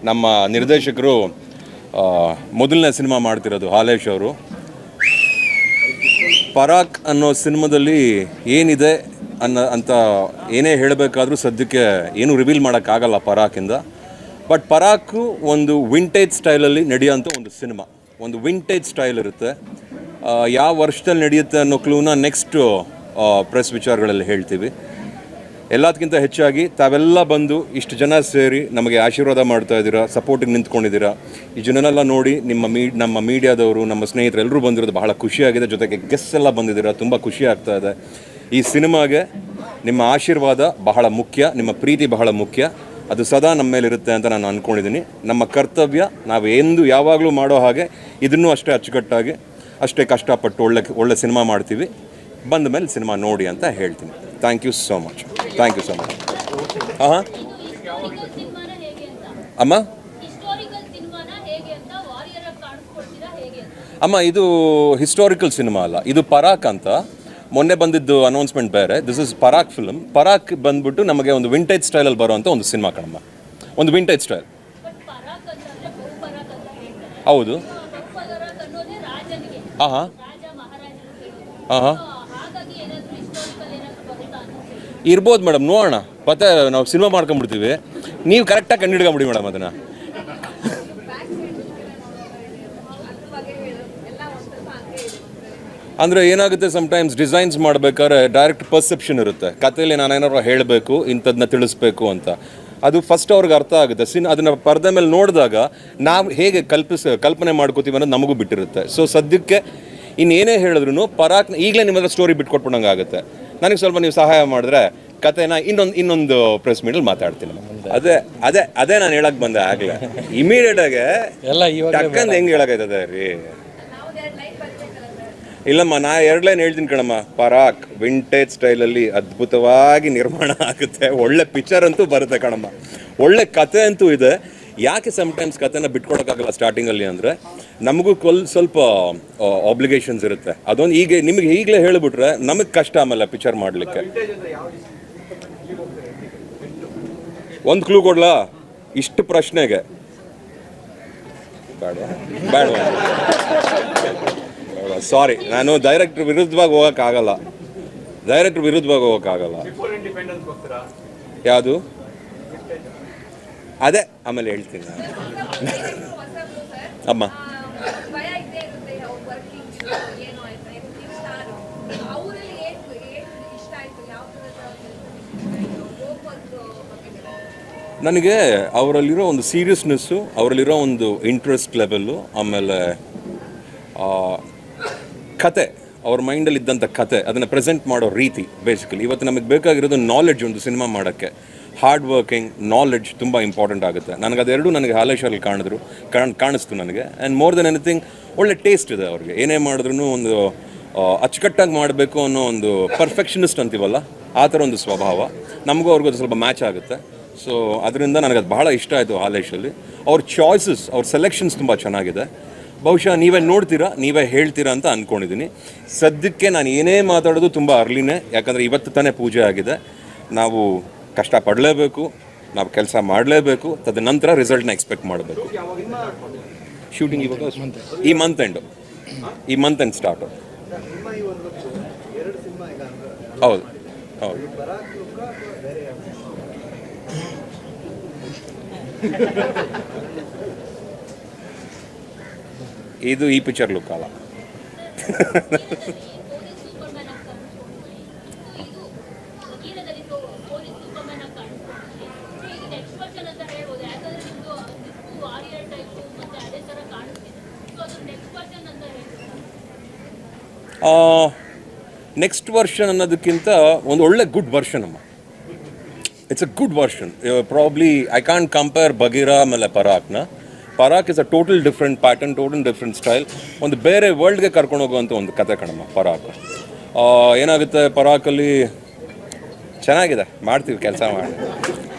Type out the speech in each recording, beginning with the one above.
ನಮ್ಮ ನಿರ್ದೇಶಕರು ಮೊದಲನೇ ಸಿನಿಮಾ ಮಾಡ್ತಿರೋದು ಹಾಲೇಶ್ ಅವರು. ಪರಾಕ್ ಅನ್ನೋ ಸಿನಿಮಾದಲ್ಲಿ ಏನಿದೆ ಅಂತ ಏನೇ ಹೇಳಬೇಕಾದ್ರೂ ಸದ್ಯಕ್ಕೆ ಏನೂ ರಿವೀಲ್ ಮಾಡೋಕ್ಕಾಗಲ್ಲ ಪರಾಕಿಂದ. ಬಟ್ ಪರಾಕು ಒಂದು ವಿಂಟೇಜ್ ಸ್ಟೈಲಲ್ಲಿ ನಡೆಯೋಂಥ ಒಂದು ಸಿನಿಮಾ, ಒಂದು ವಿಂಟೇಜ್ ಸ್ಟೈಲ್ ಇರುತ್ತೆ. ಯಾವ ವರ್ಷದಲ್ಲಿ ನಡೆಯುತ್ತೆ ಅನ್ನೋ ಕ್ಲೂನ ನೆಕ್ಸ್ಟು ಪ್ರೆಸ್ ವಿಚಾರಗಳಲ್ಲಿ ಹೇಳ್ತೀವಿ. ಎಲ್ಲದಕ್ಕಿಂತ ಹೆಚ್ಚಾಗಿ ತಾವೆಲ್ಲ ಬಂದು ಇಷ್ಟು ಜನ ಸೇರಿ ನಮಗೆ ಆಶೀರ್ವಾದ ಮಾಡ್ತಾ ಇದ್ದೀರಾ, ಸಪೋರ್ಟಿಗೆ ನಿಂತ್ಕೊಂಡಿದ್ದೀರಾ. ಈ ಜನನೆಲ್ಲ ನೋಡಿ ನಮ್ಮ ಮೀಡಿಯಾದವರು, ನಮ್ಮ ಸ್ನೇಹಿತರು ಎಲ್ಲರೂ ಬಂದಿರೋದು ಬಹಳ ಖುಷಿಯಾಗಿದೆ. ಜೊತೆಗೆ ಗೆಸ್ಟ್ ಎಲ್ಲ ಬಂದಿದ್ದೀರಾ, ತುಂಬ ಖುಷಿ ಆಗ್ತಾ ಇದೆ. ಈ ಸಿನಿಮಾಗೆ ನಿಮ್ಮ ಆಶೀರ್ವಾದ ಬಹಳ ಮುಖ್ಯ, ನಿಮ್ಮ ಪ್ರೀತಿ ಬಹಳ ಮುಖ್ಯ. ಅದು ಸದಾ ನಮ್ಮ ಮೇಲಿರುತ್ತೆ ಅಂತ ನಾನು ಅಂದ್ಕೊಂಡಿದ್ದೀನಿ. ನಮ್ಮ ಕರ್ತವ್ಯ ನಾವು ಯಾವಾಗಲೂ ಮಾಡೋ ಹಾಗೆ ಇದನ್ನೂ ಅಷ್ಟೇ ಅಚ್ಚುಕಟ್ಟಾಗಿ, ಅಷ್ಟೇ ಕಷ್ಟಪಟ್ಟು ಒಳ್ಳೆ ಸಿನಿಮಾ ಮಾಡ್ತೀವಿ. ಬಂದ ಮೇಲೆ ಸಿನಿಮಾ ನೋಡಿ ಅಂತ ಹೇಳ್ತೀನಿ. Thank you so much. Thank you so much. ಹಾಂ ಅಮ್ಮ ಅಮ್ಮ ಇದು ಹಿಸ್ಟಾರಿಕಲ್ ಸಿನಿಮಾ ಅಲ್ಲ, ಇದು ಪರಾಕ್ ಅಂತ. ಮೊನ್ನೆ ಬಂದಿದ್ದು ಅನೌನ್ಸ್ಮೆಂಟ್ ಬೇರೆ. This is Parak film. Parak ಬಂದ್ಬಿಟ್ಟು ನಮಗೆ ಒಂದು ವಿಂಟೇಜ್ ಸ್ಟೈಲಲ್ಲಿ ಬರುವಂಥ ಒಂದು ಸಿನಿಮಾ ಕಣಮ್ಮ, ಒಂದು ವಿಂಟೇಜ್ ಸ್ಟೈಲ್. ಹೌದು. ಹಾಂ ಹಾಂ ಹಾಂ ಹಾಂ ಇರ್ಬೋದು ಮೇಡಮ್, ನೋಡೋಣ. ಮತ್ತೆ ನಾವು ಸಿನಿಮಾ ಮಾಡ್ಕೊಂಡ್ಬಿಡ್ತೀವಿ, ನೀವು ಕರೆಕ್ಟಾಗಿ ಕಂಡುಹಿಡ್ಕೊಂಬಿಡಿ ಮೇಡಮ್ ಅದನ್ನು. ಅಂದರೆ ಏನಾಗುತ್ತೆ, ಸಮ್ಟೈಮ್ಸ್ ಡಿಸೈನ್ಸ್ ಮಾಡಬೇಕಾದ್ರೆ ಡೈರೆಕ್ಟ್ ಪರ್ಸೆಪ್ಷನ್ ಇರುತ್ತೆ. ಕಥೆಯಲ್ಲಿ ನಾನೇನಾದ್ರು ಹೇಳಬೇಕು, ಇಂಥದ್ದನ್ನ ತಿಳಿಸ್ಬೇಕು ಅಂತ. ಅದು ಫಸ್ಟ್ ಅವ್ರಿಗೆ ಅರ್ಥ ಆಗುತ್ತೆ. ಅದನ್ನು ಪರದೆ ಮೇಲೆ ನೋಡಿದಾಗ ನಾವು ಹೇಗೆ ಕಲ್ಪನೆ ಮಾಡ್ಕೋತೀವಿ ಅನ್ನೋದು ನಮಗೂ ಬಿಟ್ಟಿರುತ್ತೆ. ಸೊ ಸದ್ಯಕ್ಕೆ ಇನ್ನೇನೇ ಹೇಳಿದ್ರು ಪರಾಕ್ ಈಗಲೇ ನಿಮ್ಮತ್ರ ಸ್ಟೋರಿ ಬಿಟ್ಕೊಟ್ಬಿಡಂಗೆ ಆಗುತ್ತೆ. ನನಗೆ ಸ್ವಲ್ಪ ನೀವು ಸಹಾಯ ಮಾಡಿದ್ರೆ ಕಥೆನ ಇನ್ನೊಂದು ಪ್ರೆಸ್ ಮೀಟಲ್ಲಿ ಮಾತಾಡ್ತೀನಿ. ಅದೇ ನಾನು ಹೇಳಕ್ಕೆ ಬಂದೆ ಆಗಲೇ. ಇಮಿಡಿಯೇಟಾಗೆ ಟಕ್ಕಂದು ಹೆಂಗೆ ಹೇಳೋಕ್ಕಾಯ್ತದೆ ರೀ? ಇಲ್ಲಮ್ಮ, ನಾ 2 ಲೈನ್ ಹೇಳ್ತೀನಿ ಕಣಮ್ಮ. ಪರಾಕ್ ವಿಂಟೇಜ್ ಸ್ಟೈಲಲ್ಲಿ ಅದ್ಭುತವಾಗಿ ನಿರ್ಮಾಣ ಆಗುತ್ತೆ. ಒಳ್ಳೆ ಪಿಕ್ಚರ್ ಅಂತೂ ಬರುತ್ತೆ ಕಣಮ್ಮ, ಒಳ್ಳೆ ಕತೆ ಅಂತೂ ಇದೆ. ಯಾಕೆ ಸಮ್ಟೈಮ್ಸ್ ಕತೆನ ಬಿಟ್ಕೊಡೋಕ್ಕಾಗಲ್ಲ ಸ್ಟಾರ್ಟಿಂಗಲ್ಲಿ ಅಂದರೆ, ನಮಗೂ ಸ್ವಲ್ಪ ಆಬ್ಲಿಗೇಷನ್ಸ್ ಇರುತ್ತೆ. ಅದೊಂದು ನಿಮಗೆ ಈಗಲೇ ಹೇಳಿಬಿಟ್ರೆ ನಮಗೆ ಕಷ್ಟ ಆಮೇಲೆ ಪಿಕ್ಚರ್ ಮಾಡಲಿಕ್ಕೆ. ಒಂದು ಕ್ಲೂ ಕೊಡ್ಲಾ ಇಷ್ಟು ಪ್ರಶ್ನೆಗೆ? ಬೇಡ ಸಾರಿ, ನಾನು ಡೈರೆಕ್ಟ್ರ್ ವಿರುದ್ಧವಾಗಿ ಹೋಗೋಕ್ಕಾಗಲ್ಲ. ಯಾವುದು? ಅದೇ ಆಮೇಲೆ ಹೇಳ್ತೀನಿ ನಾನು. ಅಮ್ಮ ನನಗೆ ಅವರಲ್ಲಿರೋ ಒಂದು ಸೀರಿಯಸ್ನೆಸ್ಸು, ಅವರಲ್ಲಿರೋ ಒಂದು ಇಂಟ್ರೆಸ್ಟ್ ಲೆವೆಲ್ಲು, ಆಮೇಲೆ ಕತೆ, ಅವ್ರ ಮೈಂಡಲ್ಲಿ ಇದ್ದಂಥ ಕತೆ, ಅದನ್ನು ಪ್ರೆಸೆಂಟ್ ಮಾಡೋ ರೀತಿ. ಬೇಸಿಕಲಿ ಇವತ್ತು ನಮಗೆ ಬೇಕಾಗಿರೋದು ನಾಲೆಡ್ಜ್. ಒಂದು ಸಿನಿಮಾ ಮಾಡೋಕ್ಕೆ ಹಾರ್ಡ್ ವರ್ಕಿಂಗ್, ನಾಲೆಡ್ಜ್ ತುಂಬ ಇಂಪಾರ್ಟೆಂಟ್ ಆಗುತ್ತೆ. ಅದೆರಡು ನನಗೆ ಹಾಲೇಶಲ್ಲಿ ಕಾಣಿಸ್ತು ನನಗೆ. ಆ್ಯಂಡ್ ಮೋರ್ ದೆನ್ ಎನಿಥಿಂಗ್ ಒಳ್ಳೆ ಟೇಸ್ಟ್ ಇದೆ ಅವ್ರಿಗೆ. ಏನೇ ಮಾಡಿದ್ರೂ ಒಂದು ಅಚ್ಚುಕಟ್ಟಾಗಿ ಮಾಡಬೇಕು ಅನ್ನೋ ಒಂದು ಪರ್ಫೆಕ್ಷನಿಸ್ಟ್ ಅಂತೀವಲ್ಲ, ಆ ಥರ ಒಂದು ಸ್ವಭಾವ ನಮಗೂ ಅವ್ರಿಗೂ ಅದು ಸ್ವಲ್ಪ ಮ್ಯಾಚ್ ಆಗುತ್ತೆ. ಸೊ ಅದರಿಂದ ನನಗೆ ಅದು ಬಹಳ ಇಷ್ಟ ಆಯಿತು ಹಾಲೇಶಲ್ಲಿ. ಅವ್ರ ಚಾಯ್ಸಸ್, ಅವ್ರ ಸೆಲೆಕ್ಷನ್ಸ್ ತುಂಬ ಚೆನ್ನಾಗಿದೆ. ಬಹುಶಃ ನೀವೇ ನೋಡ್ತೀರಾ, ನೀವೇ ಹೇಳ್ತೀರಾ ಅಂತ ಅಂದ್ಕೊಂಡಿದ್ದೀನಿ. ಸದ್ಯಕ್ಕೆ ನಾನು ಏನೇ ಮಾತಾಡೋದು ತುಂಬ ಅರ್ಲಿನೇ, ಯಾಕಂದರೆ ಇವತ್ತು ತಾನೇ ಪೂಜೆ ಆಗಿದೆ. ನಾವು ಕಷ್ಟಪಡಲೇಬೇಕು, ನಾವು ಕೆಲಸ ಮಾಡಲೇಬೇಕು. ತದನಂತರ ರಿಸಲ್ಟ್ನ ಎಕ್ಸ್ಪೆಕ್ಟ್ ಮಾಡಬೇಕು. ಶೂಟಿಂಗ್ ಇವಾಗ ಈ ಮಂತ್ ಎಂಡ್ ಸ್ಟಾರ್ಟು. ಹೌದು. ಇದು ಈ ಪಿಕ್ಚರ್ ಲುಕ್ ಅಲ್ಲ. ನೆಕ್ಸ್ಟ್ ವರ್ಷನ್ ಅನ್ನೋದಕ್ಕಿಂತ ಒಂದು ಒಳ್ಳೆ ಗುಡ್ ವರ್ಷನ್ ಅಮ್ಮ. It's a good version. Probably I can't compare Bagheera ಆಮೇಲೆ ಪರಾಕ್ನ. Parak is a total different pattern, total different style. ಒಂದು ಬೇರೆ ವರ್ಲ್ಡ್ಗೆ ಕರ್ಕೊಂಡು ಹೋಗುವಂಥ ಒಂದು ಕತೆ ಕಣಮ್ಮ ಪರಾಕ್. ಏನಾಗುತ್ತೆ ಪರಾಕಲ್ಲಿ ಚೆನ್ನಾಗಿದೆ, ಮಾಡ್ತೀವಿ ಕೆಲಸ ಮಾಡಿ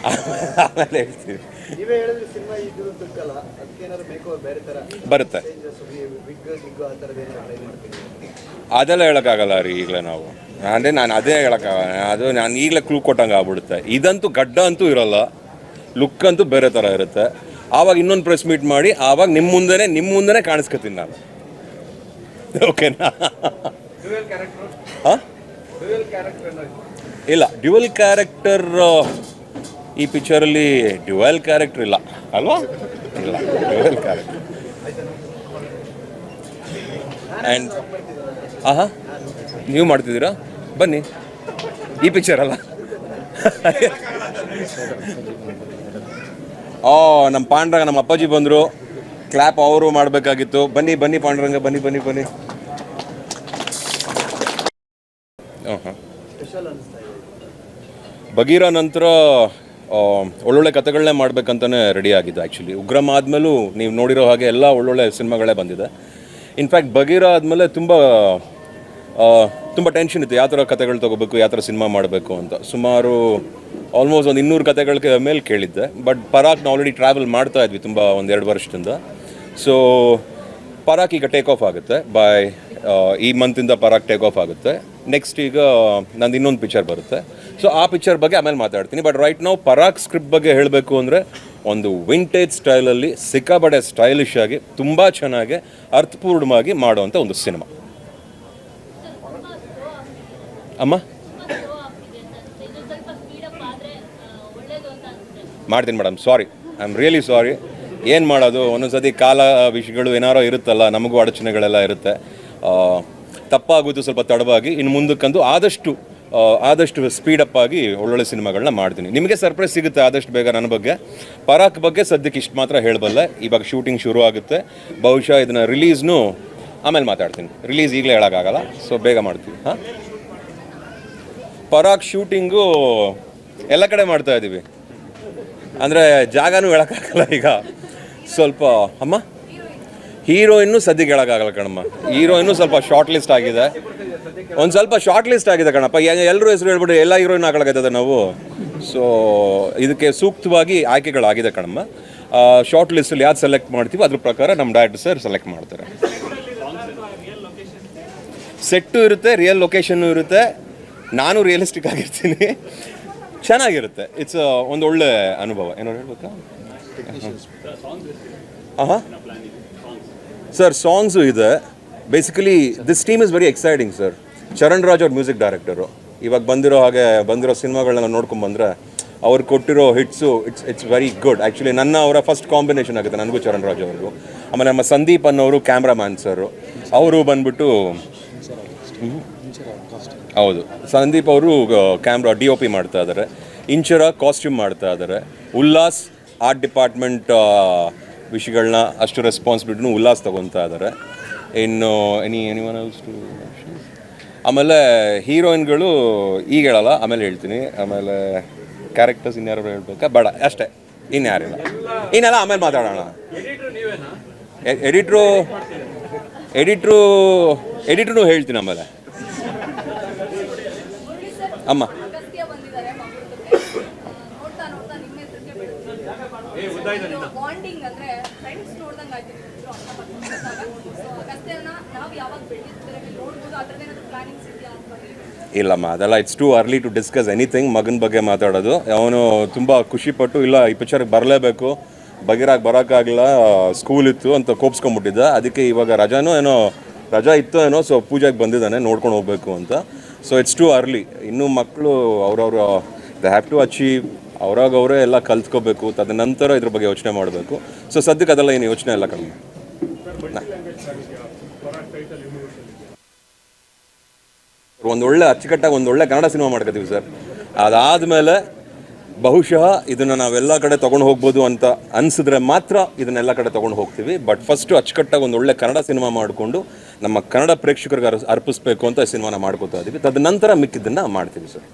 ಆಮೇಲೆ ಹೇಳ್ತೀವಿ. ಬರುತ್ತೆ, ಅದೆಲ್ಲ ಹೇಳೋಕ್ಕಾಗಲ್ಲ ರೀ ಈಗಲೇ ನಾವು. ನಾನು ಅದೇ ಹೇಳೋಕ್ಕಾಗಲ್ಲ. ಅದು ನಾನು ಈಗಲೇ ಕ್ಲೂ ಕೊಟ್ಟಂಗೆ ಆಗ್ಬಿಡುತ್ತೆ. ಇದಂತೂ ಗಡ್ಡ ಅಂತೂ ಇರೋಲ್ಲ, ಲುಕ್ ಅಂತೂ ಬೇರೆ ಥರ ಇರುತ್ತೆ. ಆವಾಗ ಇನ್ನೊಂದು ಪ್ರೆಸ್ ಮೀಟ್ ಮಾಡಿ ಆವಾಗ ನಿಮ್ಮ ಮುಂದೆನೇ ಕಾಣಿಸ್ಕೊತೀನಿ ನಾನು. ಓಕೆನಾ? ಹಾಂ, ಇಲ್ಲ ಡ್ಯುಯಲ್ ಕ್ಯಾರೆಕ್ಟರ್ ಈ ಪಿಕ್ಚರಲ್ಲಿ ಡ್ಯುಯಲ್ ಕ್ಯಾರೆಕ್ಟರ್ ಇಲ್ಲ ಅಲ್ವಾ? ಇಲ್ಲ ಡ್ಯುಯಲ್ ಕ್ಯಾರೆಕ್ಟರ್. ಆ್ಯಂಡ್ ಹಾಂ, ನೀವು ಮಾಡ್ತಿದ್ದೀರಾ? ಬನ್ನಿ, ಈ ಪಿಕ್ಚರ್ ಅಲ್ಲ. ನಮ್ಮ ಪಾಂಡ್ರಂಗ, ನಮ್ಮ ಅಪ್ಪಾಜಿ ಬಂದರು, ಕ್ಲ್ಯಾಪ್ ಅವರು ಮಾಡಬೇಕಾಗಿತ್ತು. ಬನ್ನಿ ಬನ್ನಿ ಪಾಂಡ್ರಂಗ, ಬನ್ನಿ ಬನ್ನಿ ಬನ್ನಿ. ಹಾಂ, ಬಗೀರ ನಂತರ ಒಳ್ಳೊಳ್ಳೆ ಕಥೆಗಳನ್ನೇ ಮಾಡಬೇಕಂತಲೇ ರೆಡಿ ಆಗಿದೆ. ಆ್ಯಕ್ಚುಲಿ ಉಗ್ರಂ ಆದಮೇಲೂ ನೀವು ನೋಡಿರೋ ಹಾಗೆ ಎಲ್ಲ ಒಳ್ಳೊಳ್ಳೆ ಸಿನಿಮಾಗಳೇ ಬಂದಿದೆ. ಇನ್ಫ್ಯಾಕ್ಟ್ ಬಗೀರ ಆದಮೇಲೆ ತುಂಬ ಟೆನ್ಷನ್ ಇತ್ತು, ಯಾವ ಥರ ಕಥೆಗಳು ತೊಗೋಬೇಕು, ಯಾವ ಥರ ಸಿನಿಮಾ ಮಾಡಬೇಕು ಅಂತ. ಸುಮಾರು ಆಲ್ಮೋಸ್ಟ್ ಒಂದು 200 ಕಥೆಗಳ ಮೇಲೆ ಕೇಳಿದ್ದೆ. ಬಟ್ ಪರಾಕ್ನ ಆಲ್ರೆಡಿ ಟ್ರಾವೆಲ್ ಮಾಡ್ತಾ ಇದ್ವಿ ತುಂಬ, 1-2 ವರ್ಷದಿಂದ. ಸೊ ಪರಾಕ್ ಈಗ ಟೇಕ್ ಆಫ್ ಆಗುತ್ತೆ ಈ ಮಂತಿಂದ ಪರಾಕ್ ಟೇಕ್ ಆಫ್ ಆಗುತ್ತೆ. ನೆಕ್ಸ್ಟ್ ಈಗ ನಂದು ಇನ್ನೊಂದು ಪಿಕ್ಚರ್ ಬರುತ್ತೆ. ಸೊ ಆ ಪಿಕ್ಚರ್ ಬಗ್ಗೆ ಆಮೇಲೆ ಮಾತಾಡ್ತೀನಿ. ಬಟ್ ರೈಟ್ ನಾವು ಪರಾಕ್ ಸ್ಕ್ರಿಪ್ಟ್ ಬಗ್ಗೆ ಹೇಳಬೇಕು ಅಂದರೆ ಒಂದು ವಿಂಟೇಜ್ ಸ್ಟೈಲಲ್ಲಿ ಸಿಕ್ಕಾಬಡೆ ಸ್ಟೈಲಿಶ್ ಆಗಿ ತುಂಬ ಚೆನ್ನಾಗಿ ಅರ್ಥಪೂರ್ಣವಾಗಿ ಮಾಡುವಂಥ ಒಂದು ಸಿನಿಮಾ. ಅಮ್ಮ ಮಾಡ್ತೀನಿ madam, sorry, I am really sorry. ಏನು ಮಾಡೋದು, ಒಂದೊಂದು ಸತಿ ಕಾಲ ವಿಷಯಗಳು ಏನಾರೋ ಇರುತ್ತಲ್ಲ, ನಮಗೂ ಅಡಚಣೆಗಳೆಲ್ಲ ಇರುತ್ತೆ. ತಪ್ಪಾಗೋದು ಸ್ವಲ್ಪ ತಡವಾಗಿ. ಇನ್ನು ಮುಂದಕ್ಕಂತೂ ಆದಷ್ಟು ಸ್ಪೀಡಪ್ ಆಗಿ ಒಳ್ಳೊಳ್ಳೆ ಸಿನಿಮಾಗಳನ್ನ ಮಾಡ್ತೀನಿ. ನಿಮಗೆ ಸರ್ಪ್ರೈಸ್ ಸಿಗುತ್ತೆ ಆದಷ್ಟು ಬೇಗ ನನ್ನ ಬಗ್ಗೆ. ಪರಾಕ್ ಬಗ್ಗೆ ಸದ್ಯಕ್ಕೆ ಇಷ್ಟು ಮಾತ್ರ ಹೇಳಬಲ್ಲೆ. ಇವಾಗ ಶೂಟಿಂಗ್ ಶುರು ಆಗುತ್ತೆ. ಬಹುಶಃ ಇದನ್ನು ರಿಲೀಸ್ನು ಆಮೇಲೆ ಮಾತಾಡ್ತೀನಿ. ರಿಲೀಸ್ ಈಗಲೇ ಹೇಳೋಕ್ಕಾಗಲ್ಲ, ಸೊ ಬೇಗ ಮಾಡ್ತೀವಿ. ಹಾಂ, ಪರಾಕ್ ಶೂಟಿಂಗು ಎಲ್ಲ ಕಡೆ ಮಾಡ್ತಾ ಇದ್ದೀವಿ. ಅಂದರೆ ಜಾಗನೂ ಹೇಳೋಕ್ಕಾಗಲ್ಲ ಈಗ ಸ್ವಲ್ಪ. ಅಮ್ಮ, ಹೀರೋಯಿನ್ನು ಸದ್ಯಕ್ಕೆ ಹೇಳೋಕ್ಕಾಗಲ್ಲ ಕಣಮ್ಮ. ಹೀರೋಯಿನ್ನು ಸ್ವಲ್ಪ ಶಾರ್ಟ್ ಲಿಸ್ಟ್ ಆಗಿದೆ, ಒಂದು ಸ್ವಲ್ಪ ಶಾರ್ಟ್ ಲಿಸ್ಟ್ ಆಗಿದೆ ಕಣಪ್ಪ. ಎಲ್ಲರೂ ಹೆಸರು ಹೇಳ್ಬಿಟ್ಟು ಎಲ್ಲ ಹೀರೋಯಿನ್ ಹಾಕೊಳಕೈತದ ನಾವು. ಸೊ ಇದಕ್ಕೆ ಸೂಕ್ತವಾಗಿ ಆಯ್ಕೆಗಳಾಗಿದೆ ಕಣಮ್ಮ. ಶಾರ್ಟ್ ಲಿಸ್ಟಲ್ಲಿ ಯಾವ್ದು ಸೆಲೆಕ್ಟ್ ಮಾಡ್ತೀವಿ ಅದ್ರ ಪ್ರಕಾರ ನಮ್ಮ ಡೈರೆಕ್ಟರ್ ಸರ್ ಸೆಲೆಕ್ಟ್ ಮಾಡ್ತಾರೆ. ಸೆಟ್ಟು ಇರುತ್ತೆ, ರಿಯಲ್ ಲೊಕೇಶನ್ನು ಇರುತ್ತೆ, ನಾನು ರಿಯಲಿಸ್ಟಿಕ್ ಆಗಿರ್ತೀನಿ. ಚೆನ್ನಾಗಿರುತ್ತೆ. ಇಟ್ಸ್ ಒಂದು ಒಳ್ಳೆ ಅನುಭವ. ಏನೋ ಹೇಳ್ಬೇಕಾ? ಹಾಂ ಸರ್, ಸಾಂಗ್ಸು ಇದೆ. Basically this team is very exciting sir. Charan Raj ಅವ್ರ ಮ್ಯೂಸಿಕ್ ಡೈರೆಕ್ಟರು. ಇವಾಗ ಬಂದಿರೋ ಸಿನಿಮಾಗಳನ್ನ ನೋಡ್ಕೊಂಡ್ಬಂದರೆ ಅವ್ರು ಕೊಟ್ಟಿರೋ hits it's very good. Actually ಅವರ ಫಸ್ಟ್ ಕಾಂಬಿನೇಷನ್ ಆಗುತ್ತೆ ನನಗೂ ಚರಣ್ ರಾಜ್ ಅವ್ರಿಗೂ. ಆಮೇಲೆ ನಮ್ಮ ಸಂದೀಪ್ ಅನ್ನೋರು ಕ್ಯಾಮ್ರಾಮ್ಯಾನ್ ಸರು, ಅವರು ಬಂದ್ಬಿಟ್ಟು ಹೌದು, ಸಂದೀಪ್ ಅವರು ಕ್ಯಾಮ್ರಾ DOP ಮಾಡ್ತಾ ಇದ್ದಾರೆ. ಇಂಚರ ಕಾಸ್ಟ್ಯೂಮ್ ಮಾಡ್ತಾ ಇದ್ದಾರೆ. ಉಲ್ಲಾಸ್ ಆರ್ಟ್ ಡಿಪಾರ್ಟ್ಮೆಂಟ್ ವಿಷಯಗಳನ್ನ ಅಷ್ಟು ರೆಸ್ಪಾನ್ಸಿಬಿಲಿಟಿನೂ ಉಲ್ಲಾಸ್ ತೊಗೊತಾ ಇದ್ದಾರೆ. ಇನ್ನು ಆಮೇಲೆ ಹೀರೋಯಿನ್ಗಳು ಈಗ ಹೇಳಲ್ಲ, ಆಮೇಲೆ ಹೇಳ್ತೀನಿ. ಆಮೇಲೆ ಕ್ಯಾರೆಕ್ಟರ್ಸ್ ಇನ್ಯಾರು ಹೇಳ್ಬೇಕಾ? ಬೇಡ, ಅಷ್ಟೇ, ಇನ್ಯಾರಿಲ್ಲ. ಇನ್ನೆಲ್ಲ ಆಮೇಲೆ ಮಾತಾಡೋಣ. ಎಡಿಟ್ರೂ ಹೇಳ್ತೀನಿ ಆಮೇಲೆ. ಅಮ್ಮ ಇಲ್ಲಮ್ಮ, ಅದೆಲ್ಲ it's too early to discuss anything. ಮಗನ ಬಗ್ಗೆ ಮಾತಾಡೋದು. ಅವನು ತುಂಬ ಖುಷಿಪಟ್ಟು ಇಲ್ಲ ಈ ಪಿಕ್ಚರ್ಗೆ ಬರಲೇಬೇಕು, ಬಗೀರಾಗಿ ಬರೋಕ್ಕಾಗಲ್ಲ, ಸ್ಕೂಲ್ ಇತ್ತು ಅಂತ ಕೋಪಿಸ್ಕೊಂಬಿಟ್ಟಿದ್ದ. ಅದಕ್ಕೆ ಇವಾಗ ರಜಾ ಇತ್ತು ಏನೋ, ಸೊ ಪೂಜೆಗೆ ಬಂದಿದ್ದಾನೆ, ನೋಡ್ಕೊಂಡು ಹೋಗಬೇಕು ಅಂತ. So it's too early. ಇನ್ನೂ ಮಕ್ಕಳು ಅವ್ರವ್ರ ದೇ ಹ್ಯಾವ್ ಟು ಅಚೀವ್, ಅವರೇ ಎಲ್ಲ ಕಲ್ತ್ಕೋಬೇಕು. ತದನಂತರ ಇದ್ರ ಬಗ್ಗೆ ಯೋಚನೆ ಮಾಡಬೇಕು. ಸೊ ಸದ್ಯಕ್ಕೆ ಅದೆಲ್ಲ ಏನು ಯೋಚನೆ ಇಲ್ಲ ಕಡಿಮೆ. ಒಂದೊಳ್ಳೆ ಅಚ್ಚುಕಟ್ಟಾಗಿ ಒಂದೊಳ್ಳೆ ಕನ್ನಡ ಸಿನಿಮಾ ಮಾಡ್ಕೋತೀವಿ ಸರ್. ಅದಾದಮೇಲೆ ಬಹುಶಃ ಇದನ್ನು ನಾವೆಲ್ಲ ಕಡೆ ತೊಗೊಂಡು ಹೋಗ್ಬೋದು ಅಂತ ಅನಿಸಿದ್ರೆ ಮಾತ್ರ ಇದನ್ನೆಲ್ಲ ಕಡೆ ತೊಗೊಂಡು ಹೋಗ್ತೀವಿ. ಬಟ್ ಫಸ್ಟು ಅಚ್ಚುಕಟ್ಟಾಗಿ ಒಂದೊಳ್ಳೆ ಕನ್ನಡ ಸಿನಿಮಾ ಮಾಡಿಕೊಂಡು ನಮ್ಮ ಕನ್ನಡ ಪ್ರೇಕ್ಷಕರಿಗೆ ಅರ್ಪಿಸ್ಬೇಕು ಅಂತ ಸಿನಿಮಾನ ಮಾಡ್ಕೋತಾ ಇದ್ದೀವಿ. ತದನಂತರ ಮಿಕ್ಕಿದ್ದನ್ನು ಮಾಡ್ತೀವಿ ಸರ್.